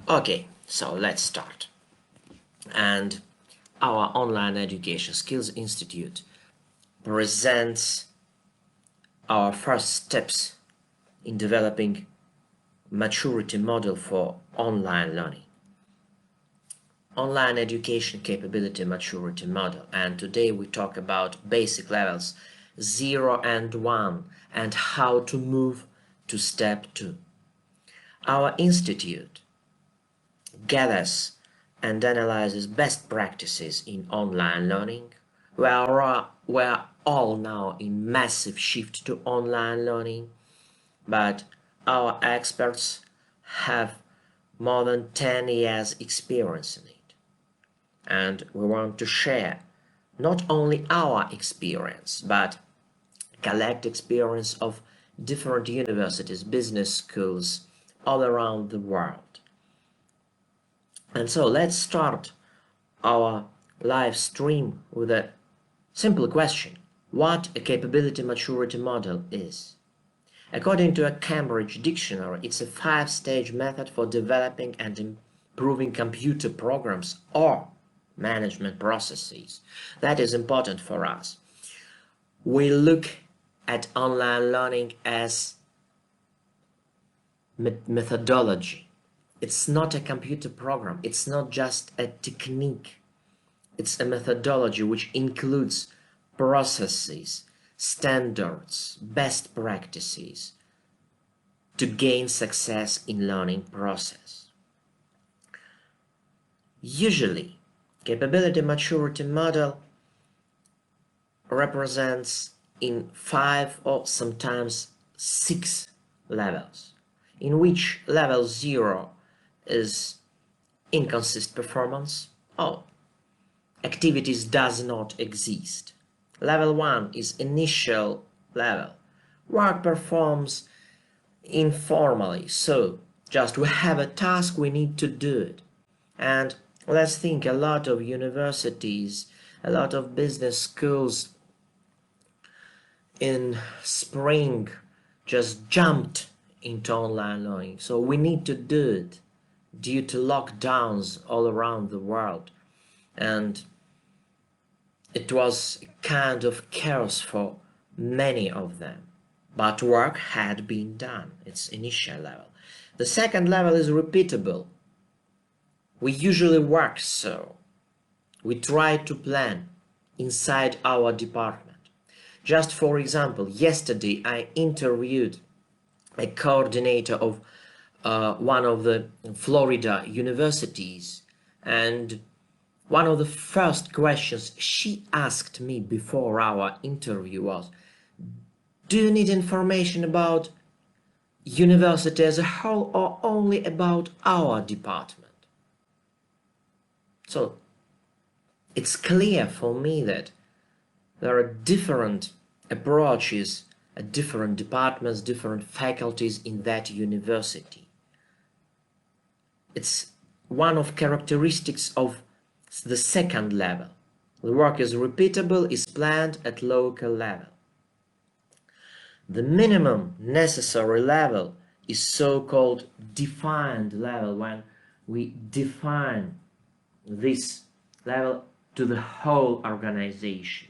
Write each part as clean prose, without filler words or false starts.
Okay, so let's start. And our Online Education Skills Institute presents our first steps in developing maturity model for online learning. Online education capability maturity model, and today we talk about basic levels 0 and 1 and how to move to step 2. Our institute gathers and analyzes best practices in online learning. We're all now in massive shift to online learning, but our experts have more than 10 years experience in it. And we want to share not only our experience, but collect experience of different universities, business schools all around the world. And so let's start our live stream with a simple question. What a capability maturity model is. According to a Cambridge dictionary, it's a 5-stage method for developing and improving computer programs or management processes. That is important for us. We look at online learning as methodology. It's not a computer program. It's not just a technique. It's a methodology which includes processes, standards, best practices to gain success in learning process. Usually, capability maturity model represents in 5 or sometimes 6 levels, in which level 0 is inconsistent performance. Activities does not exist. Level 1 is initial level. Work performs informally, so just we have a task, we need to do it. And let's think, a lot of universities, a lot of business schools in spring just jumped into online learning, so we need to do it due to lockdowns all around the world, and it was kind of chaos for many of them, but work had been done. It's initial level. The second level is repeatable. We usually work so. We try to plan inside our department. Just for example, yesterday I interviewed a coordinator of one of the Florida universities, and one of the first questions she asked me before our interview was, do you need information about university as a whole or only about our department? So it's clear for me that there are different approaches at different departments, different faculties in that university. It's one of characteristics of the second level. The work is repeatable, is planned at local level. The minimum necessary level is so-called defined level, when we define this level to the whole organization.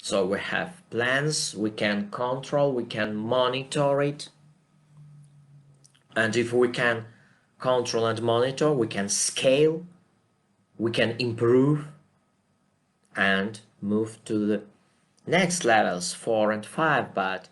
So we have plans, we can control, we can monitor it. And if we can control and monitor, we can scale, we can improve and move to the next levels 4 and 5, but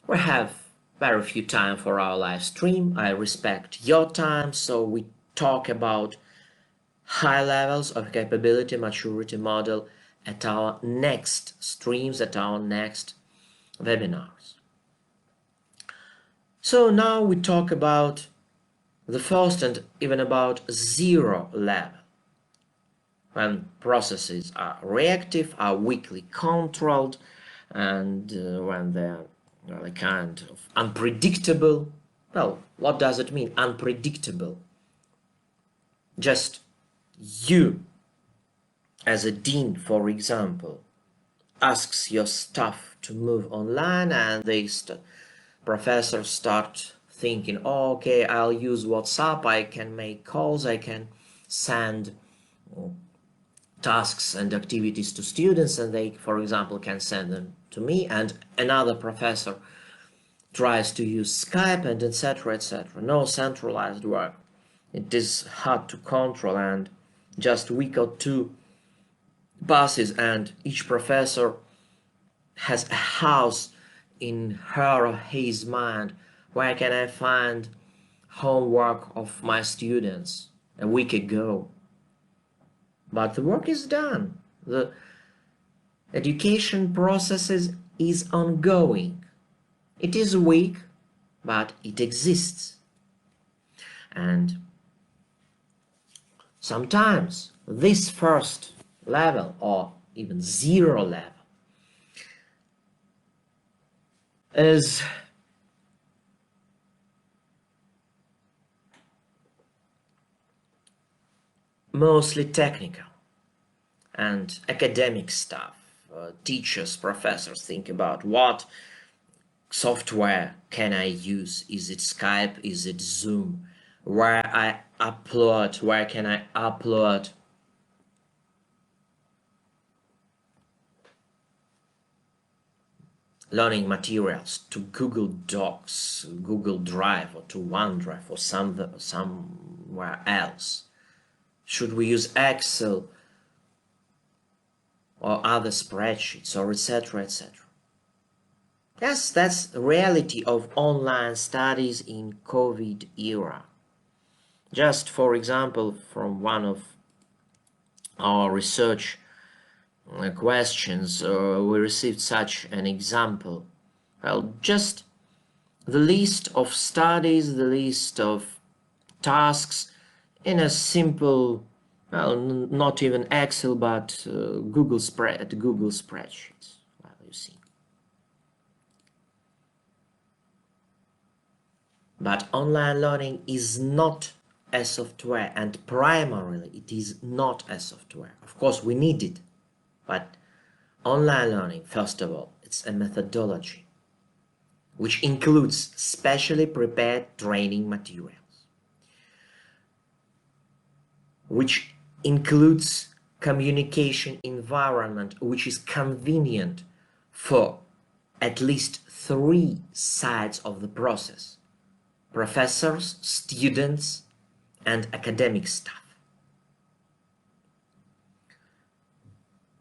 we have very few time for our live stream. I respect your time, so we talk about high levels of capability maturity model at our next streams, at our next webinars. So now we talk about the first and even about 0 level, when processes are reactive, are weakly controlled, and when they're really kind of unpredictable. Well, what does it mean, unpredictable? Just you, as a dean, for example, asks your staff to move online, and professors start thinking, oh, okay, I'll use WhatsApp, I can make calls, I can send tasks and activities to students, and they, for example, can send them to me, and another professor tries to use Skype, and etc., etc. No centralized work. It is hard to control, and just a week or two passes and each professor has a house in her or his mind. Where can I find homework of my students a week ago? But the work is done. The education process is ongoing. It is weak, but it exists. And sometimes this first level, or even zero level, is mostly technical and academic stuff. Teachers, professors think about what software can I use? Is it Skype? Is it Zoom? Where can I upload learning materials to Google Docs, Google Drive, or to OneDrive, or somewhere else? Should we use Excel or other spreadsheets, or etc., etc.? Yes, that's the reality of online studies in COVID era. Just for example, from one of our research questions, we received such an example. Well, just the list of studies, the list of tasks in a simple, well, not even Excel, but Google spreadsheets. Well, you see. But online learning is not a software, and primarily it is not a software. Of course, we need it, but online learning, first of all, it's a methodology, which includes specially prepared training materials, which includes communication environment which is convenient for at least 3 sides of the process: professors, students, and academic staff.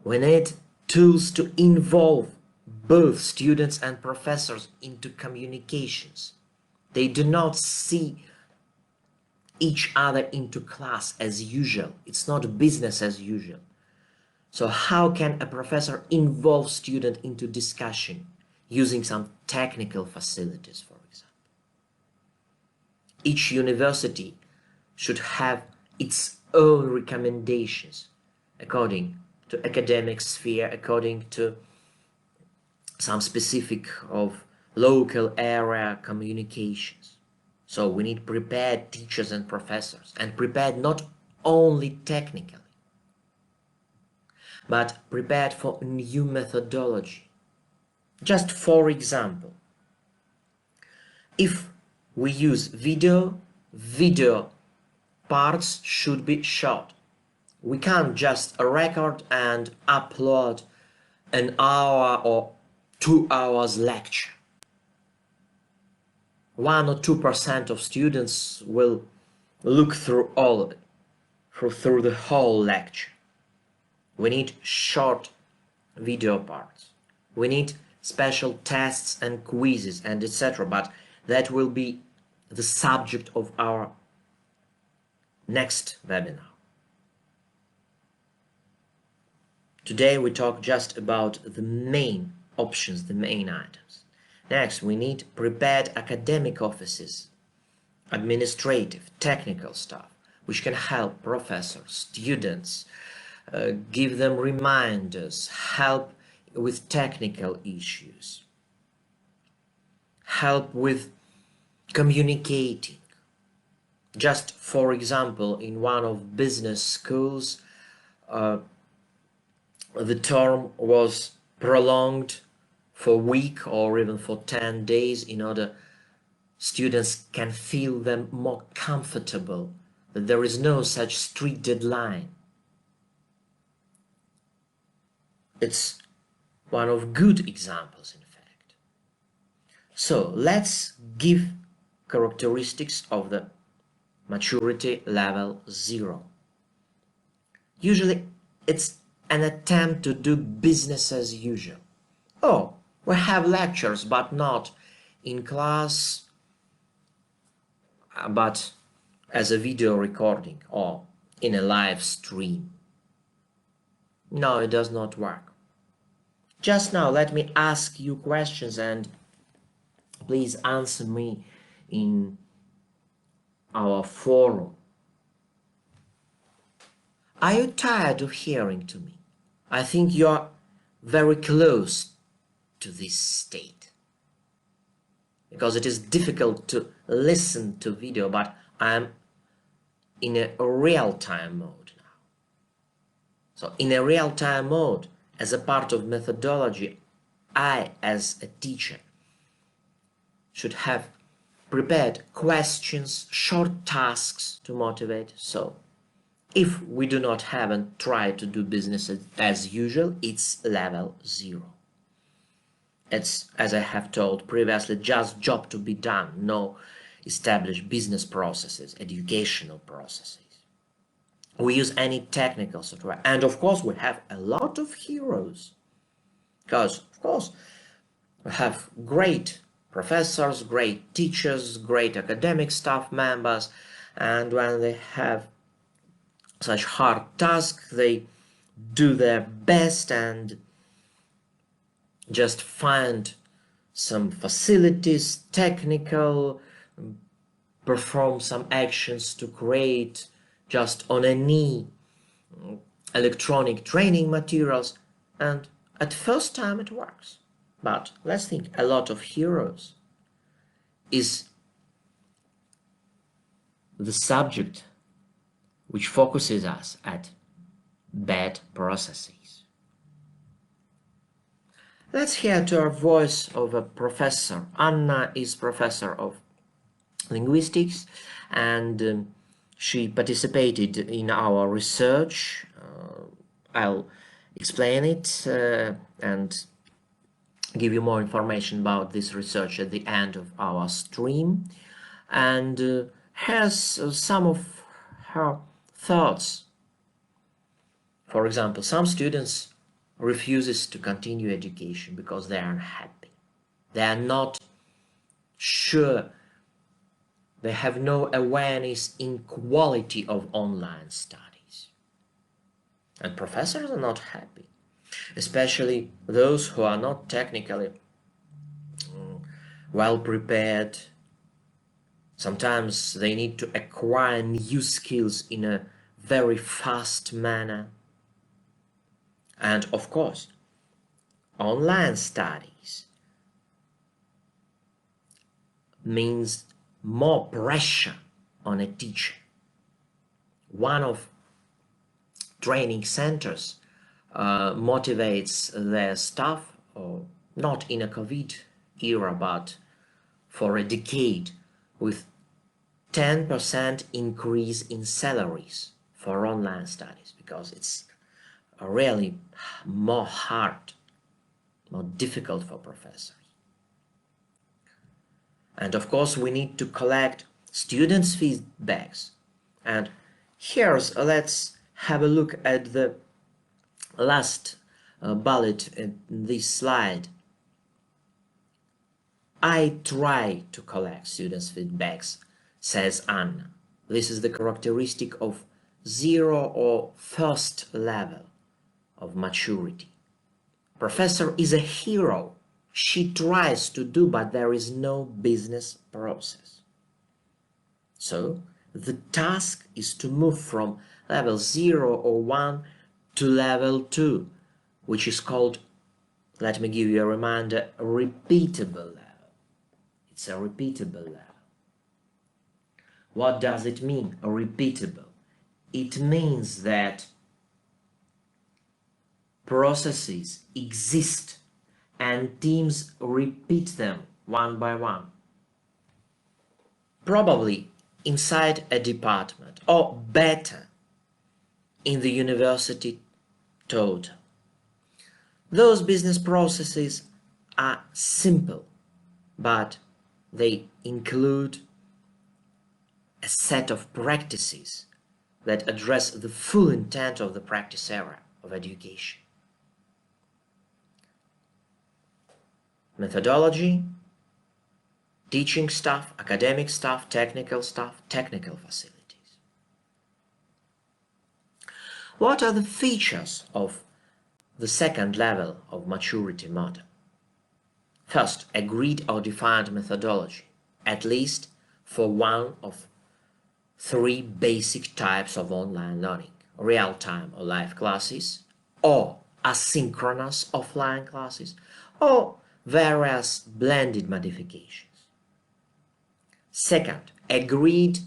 We need tools to involve both students and professors into communications. They do not see each other into class as usual. It's not business as usual. So how can a professor involve student into discussion using some technical facilities, for example? Each university should have its own recommendations according to academic sphere, according to some specific of local area communications. So we need prepared teachers and professors, and prepared not only technically, but prepared for new methodology. Just for example, if we use video parts should be shot. We can't just record and upload an hour or 2 hours lecture. 1 or 2% of students will look through all of it, through the whole lecture. We need short video parts. We need special tests and quizzes and etc. But that will be the subject of our next webinar. Today we talk just about the main options, the main items. Next, we need prepared academic offices, administrative, technical staff, which can help professors, students, give them reminders, help with technical issues, help with communicating. Just for example, in one of business schools, the term was prolonged for a week or even for 10 days in order students can feel them more comfortable, that there is no such strict deadline. It's one of good examples, in fact. So let's give characteristics of the maturity level 0. Usually it's an attempt to do business as usual. Oh, we have lectures, but not in class, but as a video recording or in a live stream. No, it does not work. Just now, let me ask you questions and please answer me in our forum. Are you tired of hearing to me? I think you're very close to this state, because it is difficult to listen to video, but I'm in a real-time mode now. So in a real-time mode, as a part of methodology, I, as a teacher, should have prepared questions, short tasks to motivate. So if we do not have and try to do business as usual, it's level 0. It's, as I have told previously, just job to be done, no established business processes, educational processes. We use any technical software, and of course we have a lot of heroes, because of course we have great professors, great teachers, great academic staff members, and when they have such hard tasks, they do their best and just find some facilities, technical, perform some actions to create just on a knee electronic training materials, and at first time it works. But let's think, a lot of heroes is the subject which focuses us at bad processes. Let's hear to our voice of a professor. Anna is professor of linguistics, and she participated in our research. I'll explain it and give you more information about this research at the end of our stream, and has some of her thoughts. For example, some students refuses to continue education because they are unhappy. They are not sure. They have no awareness in quality of online studies. And professors are not happy, especially those who are not technically well prepared. Sometimes they need to acquire new skills in a very fast manner. And of course, online studies means more pressure on a teacher. One of training centers motivates their staff, or not in a COVID era, but for a decade, with 10% increase in salaries for online studies, because it's really more hard, more difficult for professors. And of course, we need to collect students' feedbacks. And here's, let's have a look at the last bullet in this slide. I try to collect students' feedbacks, says Anna. This is the characteristic of 0 or first level of maturity. Professor is a hero. She tries to do, but there is no business process. So the task is to move from level 0 or 1 to level 2, which is called, let me give you a reminder, a repeatable level. It's a repeatable level. What does it mean, a repeatable? It means that processes exist and teams repeat them one by one. probably inside a department, or better, in the university total. Those business processes are simple, but they include a set of practices that address the full intent of the practice area of education. Methodology, teaching staff, academic staff, technical facilities. What are the features of the second level of maturity model? First, agreed or defined methodology, at least for one of three basic types of online learning: real-time or live classes, or asynchronous offline classes, or various blended modifications. Second, agreed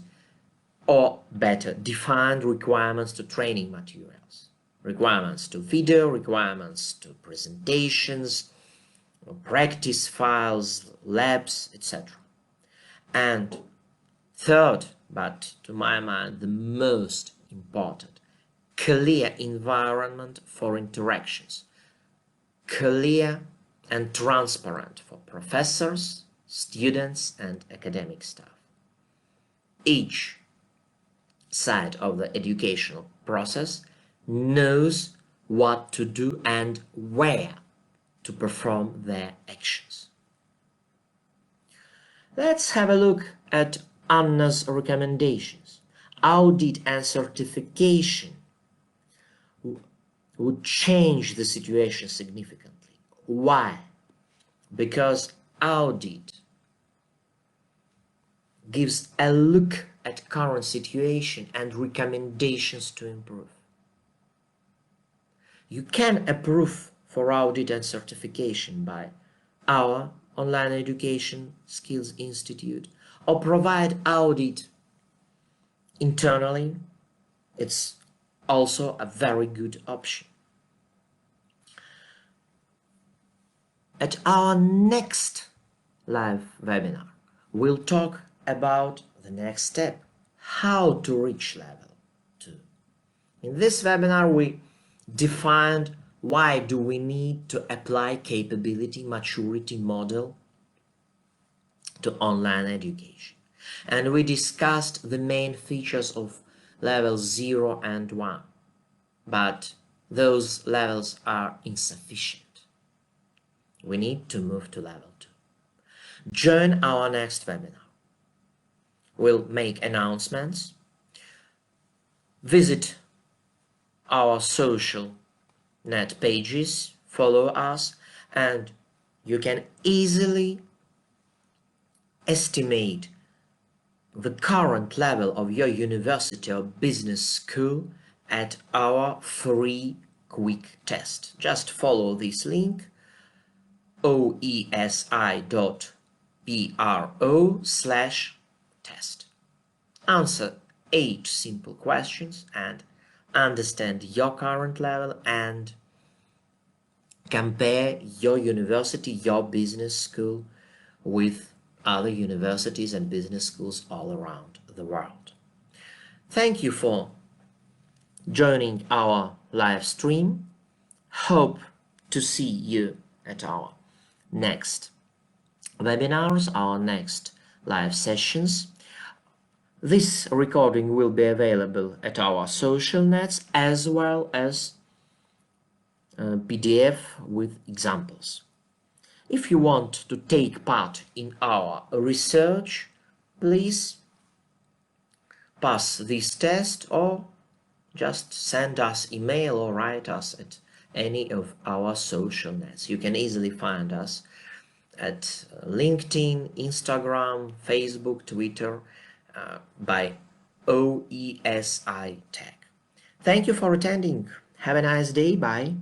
or better defined requirements to training materials, requirements to video, requirements to presentations, practice files, labs, etc. And third, but to my mind the most important, clear environment for interactions, clear and transparent for professors, students, and academic staff. Each side of the educational process knows what to do and where to perform their actions. Let's have a look at Anna's recommendations. Audit and certification would change the situation significantly. Why? Because audit gives a look at current situation and recommendations to improve. You can approve for audit and certification by our Online Education Skills Institute, or provide audit internally. It's also a very good option. At our next live webinar, we'll talk about the next step, how to reach level 2. In this webinar, we defined why do we need to apply capability maturity model to online education. And we discussed the main features of levels 0 and 1, but those levels are insufficient. We need to move to level 2. Join our next webinar. We'll make announcements. Visit our social net pages, follow us, and you can easily estimate the current level of your university or business school at our free quick test. Just follow this link, oesi.pro/test. Answer 8 simple questions and understand your current level and compare your university, your business school with other universities and business schools all around the world. Thank you for joining our live stream. Hope to see you at our next webinars, our next live sessions. This recording will be available at our social nets as well as PDF with examples. If you want to take part in our research, please pass this test or just send us email or write us at any of our social nets. You can easily find us at LinkedIn, Instagram, Facebook, Twitter, by OESI Tech. Thank you for attending. Have a nice day. Bye.